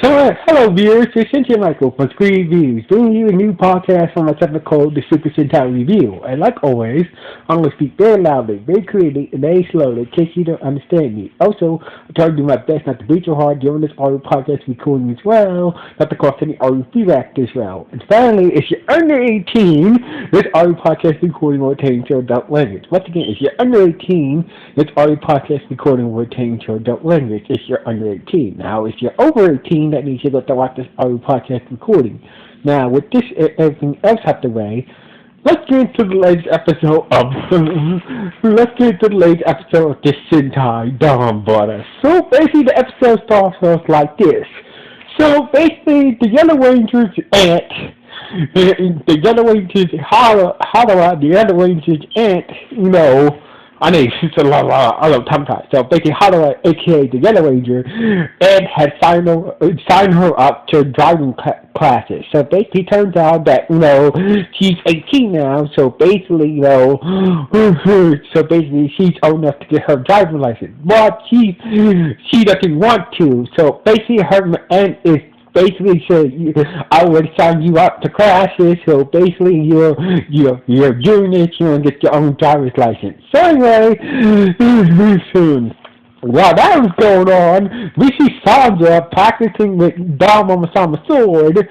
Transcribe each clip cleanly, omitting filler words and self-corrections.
Hello viewers, it's Sentai Michael from Screen Reviews, bringing you a new podcast on my segment called The Super Sentai Review. And like always, I'm going to speak very loudly, very clearly, and very slowly in case you don't understand me. Also, I try to do my best not to beat your heart during this audio podcast recording as well, not to cause any audio feedback as well. And finally, if you're under 18, this audio podcast recording will attain to adult language. Once again, if you're under 18, this audio podcast recording will attain to adult language if you're under 18. Now, if you're over 18, that means you got to watch this audio podcast recording. Now, with this everything else out the way, let's get into the latest episode of this Sentai Donbrothers. So basically, the episode starts off like this. So basically, the Yellow Ranger's aunt, the Yellow Ranger's the Yellow Ranger's aunt, I know she's a lot of time. So basically, Holloway, aka the Yellow Ranger, Ed had signed her up to driving classes. So basically, turns out that she's 18 now. So basically, she's old enough to get her driving license, but she doesn't want to. So basically, her aunt is basically said, I would sign you up to classes, so basically you're doing this, you're going to get your own driver's license. So anyway, while that was going on, we see Sandra practicing with Donbrothers' sword,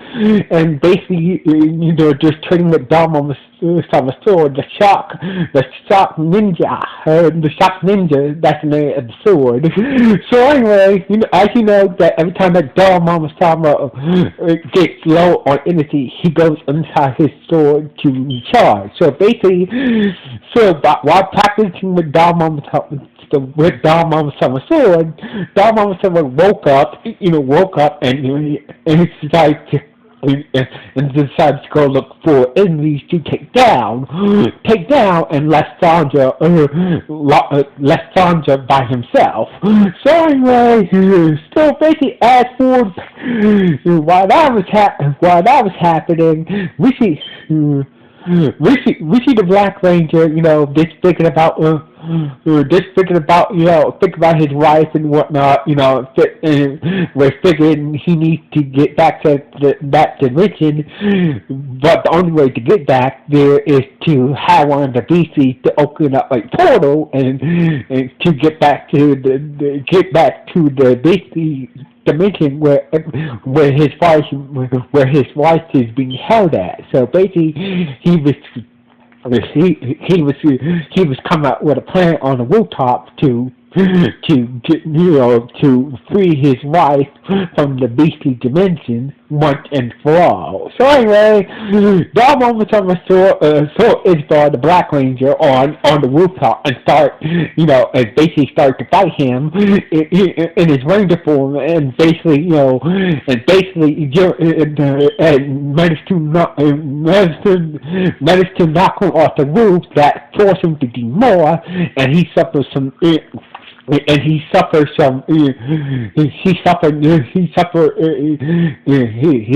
and basically, just training with Donbrothers' sword, the shock ninja, that's the name of the sword. So anyway, as you know, that every time that Donbrothers gets low on energy, he goes inside his sword to recharge. So basically, while practicing with Donbrothers' sword, Donbrothers woke up and decided to go look for enemies to take down, and left Sandra by himself. So anyway, so basically, as for while that was happening, we see the Black Ranger, just thinking about his wife and whatnot, we're figuring he needs to get back to that dimension, but the only way to get back there is to have one of the beasties to open up a portal and to get back to the beastie dimension where his wife is being held at. So basically, he was coming out with a plan on the rooftop to free his wife from the beastly dimension once and for all. So anyway, Donbrothers saw Isbar, the Black Ranger, on the rooftop and basically start to fight him in his ranger form, and managed to knock him off the roof, that forced him to do more, and he suffers some. He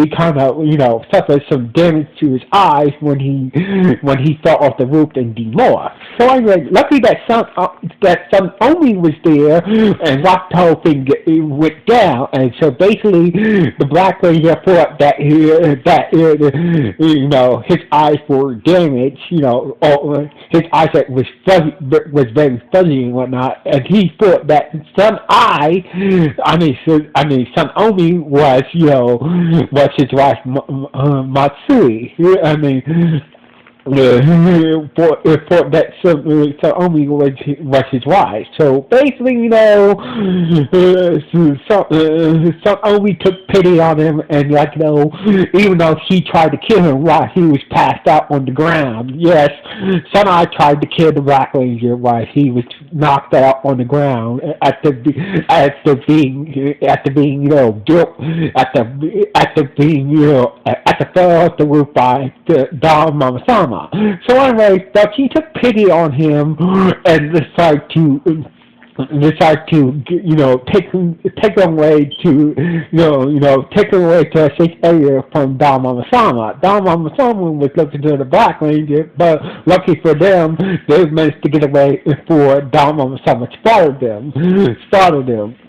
kind of suffered some damage to his eyes when he fell off the roof and did more. So anyway, luckily that Son Omi was there and watched the whole thing went down. And so basically, the Black Ranger thought that his eyes were damaged. His eyesight was very fuzzy and whatnot, and he thought that Son Omi was his wife Matsui. For that Omi was his wife. So basically, Omi took pity on him, and even though he tried to kill him while he was passed out on the ground. Yes, Sunai tried to kill the Black Ranger while he was knocked out on the ground after being fell off the roof by Donbrothers. So anyway, but he took pity on him and decided to decide to take her away to take her away to a safe area from Don Mama Sama. Don Mama Sama was looking to the Black Ranger, but lucky for them, they managed to get away before Don Mama Sama spotted them.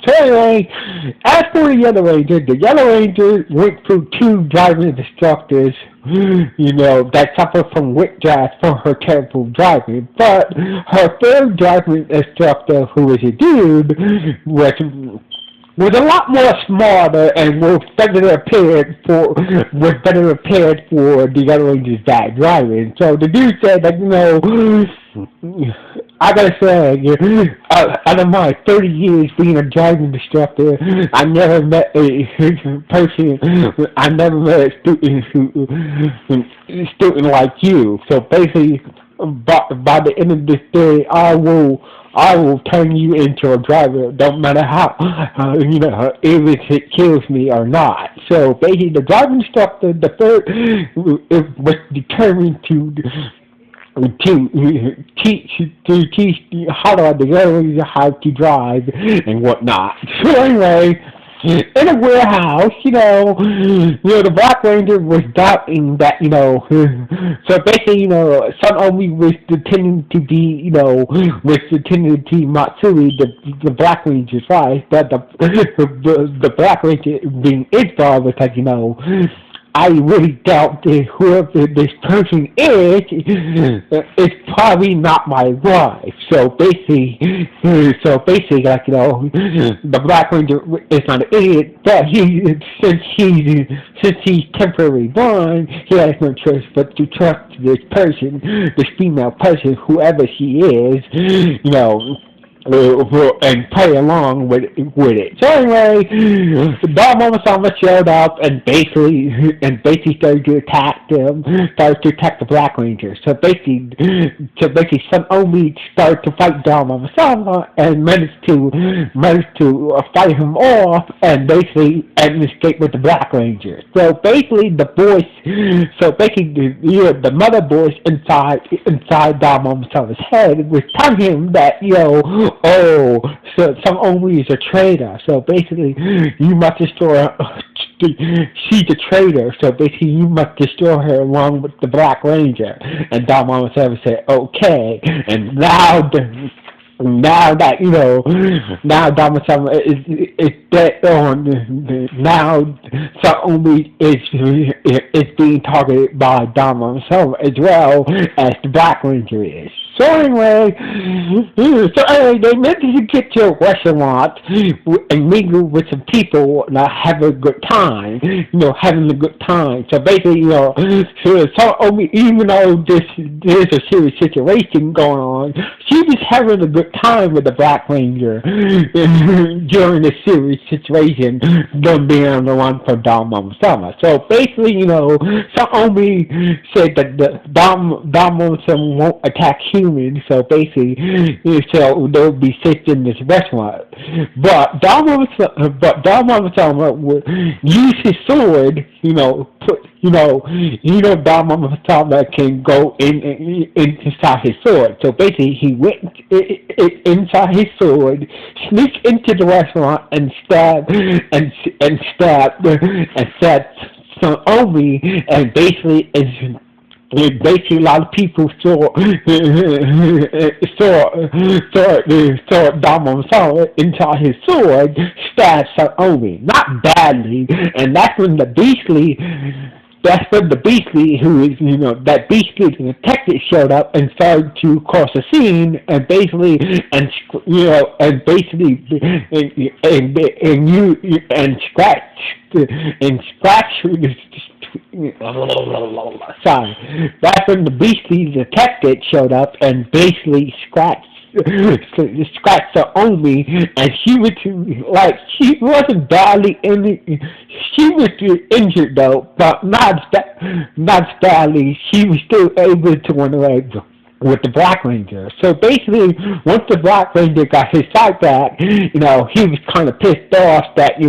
So anyway, as for the Yellow Ranger went through two driving instructors that suffered from whiplash from her terrible driving. But her third driving instructor, who was a dude, was a lot more smarter and was better prepared for the other Ranger's bad driving. So the dude said that I gotta say, out of my 30 years being a driving instructor, I never met a person, I never met a student like you. So basically, by the end of this day, I will turn you into a driver, don't matter how, if it kills me or not. So basically, the driving instructor, the third, was determined to teach the girls how to drive and whatnot. So anyway, in a warehouse, the Black Ranger was doubting that, so basically, Son Omi was pretending to be, Matsui, the Black Ranger's wife, but the Black Ranger being involved was like, I really doubt that whoever this person is probably not my wife. So basically, like, the Black Ranger is not an idiot, but since he's temporarily blind, he has no choice but to trust this person, this female person, whoever she is, and play along with it. So anyway, Don Mama Sama showed up and basically started to attack the Black Ranger. So basically, Son Omi started to fight Don Mama Sama and managed to fight him off and escape with the Black Ranger. So basically, the mother voice inside Don Mama Sama's head was telling him that so Son Omi is a traitor. So basically, you must destroy her. She's a traitor. So basically, you must destroy her along with the Black Ranger. And Don Mama Sama said, okay. And now that now Don Mama Sama is dead on. Now Son Omi is being targeted by Don Mama Sama as well as the Black Ranger is. So anyway, they managed to get to a restaurant and mingle with some people and have a good time, having a good time. So basically, so Omi, even though there's a serious situation going on, she was having a good time with the Black Ranger during this serious situation, them being on the run for Don Mama Sama. So basically, so Omi said that the Don Mama Sama won't attack humans. So basically, they'll be safe in this restaurant. But Don Mama Sama would use his sword. Don Mama Sama can go inside his sword. So basically, he went inside his sword, sneaked into the restaurant, and stabbed Son Omi, and basically a lot of people saw Don Mama Sama inside his sword, stabbed Son Omi, not badly, and that's when the Beastly, who is, that Beastly detective showed up and started to cross the scene and sorry. That's when the Beastly detective showed up and basically scratched her Omi, and she wasn't badly she was injured though, but not badly. She was still able to run away with the Black Ranger. So basically, once the Black Ranger got his sight back, he was kind of pissed off that,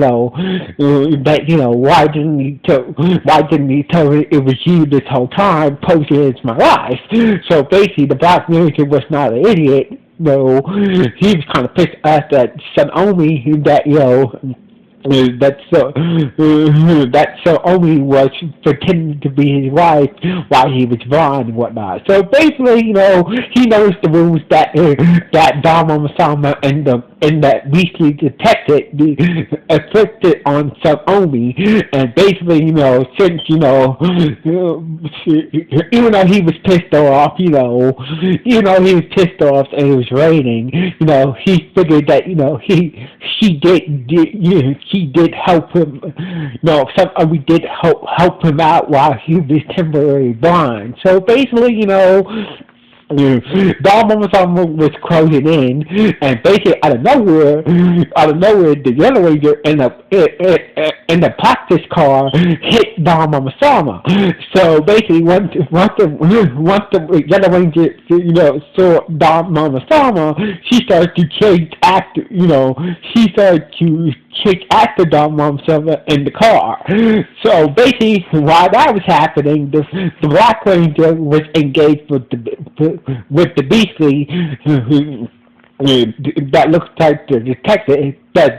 why didn't he tell me it was you this whole time, posing as my wife? So basically, the Black Ranger was not an idiot. No, he was kind of pissed at that Omi that that Omi was pretending to be his wife while he was blind and whatnot. So basically, he knows the rules that Dama Masama and that Beastly detected afflicted on Omi, and basically, since even though he was pissed off, even though he was pissed off and it was raining, he figured that she did help him. We did help him out while he was temporarily blind. So basically, Donbrothers was closing in, and basically out of nowhere, the Yellow Ranger in the practice car hit Donbrothers. So basically, once the Yellow Ranger, saw Donbrothers, she started to chase after, Donbrothers in the car. So basically, while that was happening, the Black Ranger was engaged with the Beastly, that looks like the detective that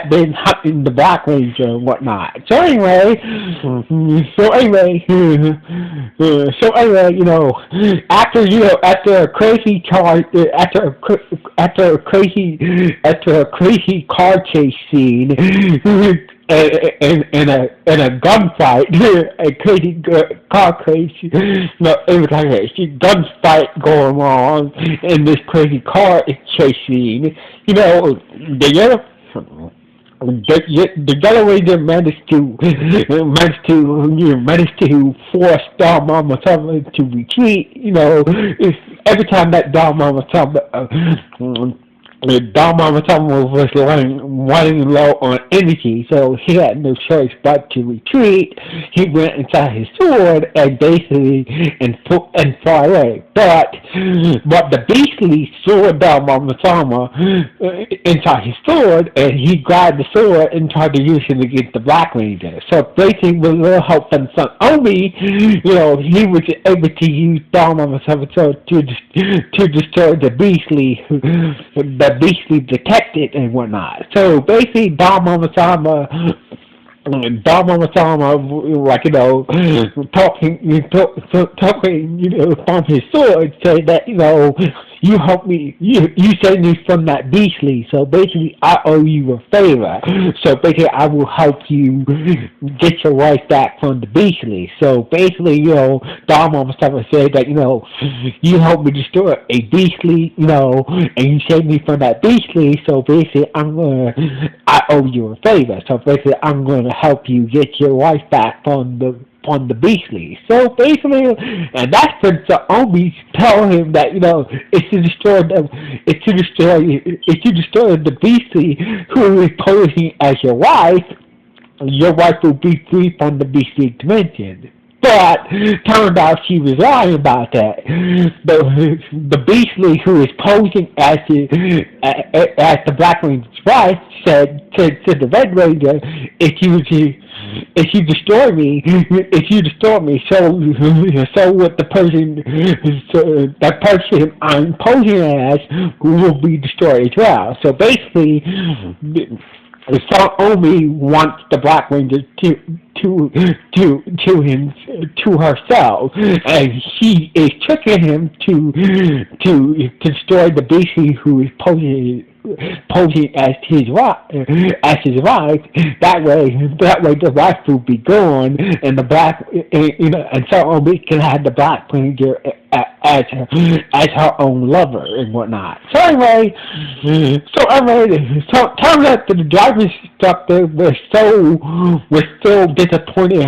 been hunting the Black Ranger and whatnot. So anyway, after a crazy charge, after a crazy car chase scene, in a gunfight, a crazy car chase. No, it was like a gunfight going on in this crazy car chase scene. The Yellow Ranger managed to force Donbrothers to retreat. Every time that Donbrothers was running low on energy, so he had no choice but to retreat. He went inside his sword and basically and far away. But the Beastly saw Donbrothers inside his sword, and he grabbed the sword and tried to use it against the Black Ranger. So basically, with a little help from Son Omi, he was able to use Donbrothers to destroy the Beastly. The Beastly detected and whatnot. So basically, Donbrothers, talking, from his sword, say that, you helped me, you saved me from that Beastly, so basically I owe you a favor. So basically I will help you get your wife back from the Beastly. So basically, Donbrothers said that, you helped me destroy a Beastly, and you saved me from that Beastly, so basically I owe you a favor. So basically I'm gonna help you get your wife back from the Beastly. So basically, and that's when the Omi tell him that it's to destroy the Beastly who is posing as your wife will be free from the Beastly dimension. But turned out she was lying about that. The Beastly who is posing as the Black Ranger's wife said to the Red Ranger, if you destroy me, so what the person I'm posing as will be destroyed as well. So basically, Son Omi wants the Black Ranger to herself, and she is tricking him to destroy the Beastly who is posing as his wife. That way the wife will be gone, and the Black, and Son Omi can have the Black Ranger as her own lover and whatnot. So anyway, turns out that the driver's instructor was so disappointed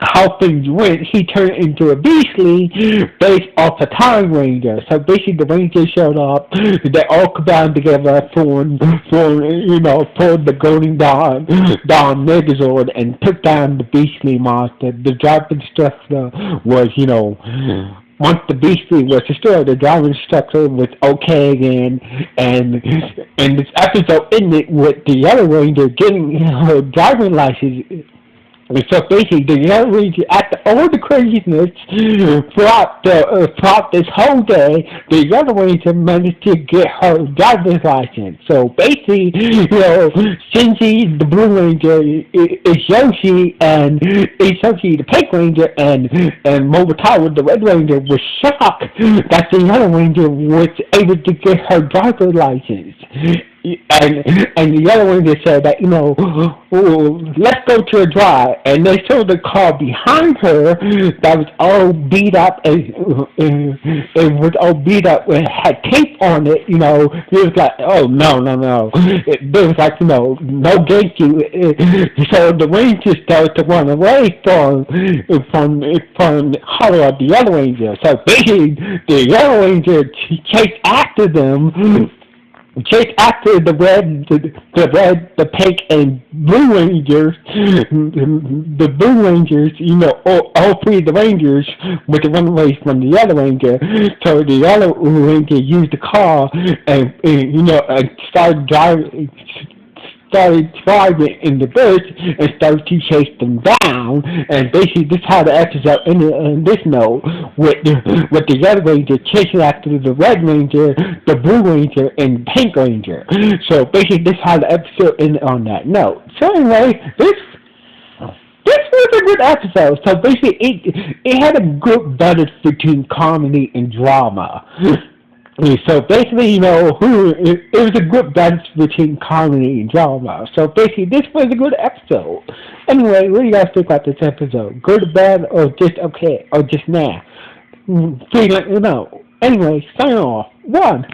how things went. He turned into a Beastly based off the Time Ranger. So basically, the Rangers showed up. They all combined together for the Golden Dawn Megazord and took down the Beastly monster. The driver instructor was, once the Beastly was destroyed, the driving instructor was okay again, and this episode ended with the Yellow Ranger getting her driving license And so basically, the Yellow Ranger, after all the craziness throughout this whole day, the Yellow Ranger managed to get her driver's license. So basically, Shinji, the Blue Ranger, is Yoshi, and Yoshi, the Pink Ranger, and Momotaro, the Red Ranger, was shocked that the Yellow Ranger was able to get her driver's license. And the Yellow Ranger said that, let's go to a drive. And they saw the car behind her that was all beat up, and it was all beat up and had tape on it. It was like, oh, no. There was like, no thank you. So the Ranger started to run away from Hollow of the Yellow Ranger. So basically, the Yellow Ranger chased after them, chase after the pink, and Blue Rangers. The Blue Rangers, all three of the Rangers were to run away from the Yellow Ranger. So the Yellow Ranger used the car and started driving in the bush and started to chase them down. And basically, this is how the episode ended on this note, with the Red Ranger chasing after the Red Ranger, the Blue Ranger, and the Pink Ranger. So basically, this is how the episode ended on that note. So anyway, this was a good episode. So basically, it had a good balance between comedy and drama. So basically, it was a good balance between comedy and drama. So basically, this was a good episode. Anyway, what do you guys think about this episode? Good, bad, or just okay, or just nah? Please let me know. Anyway, sign off. 1.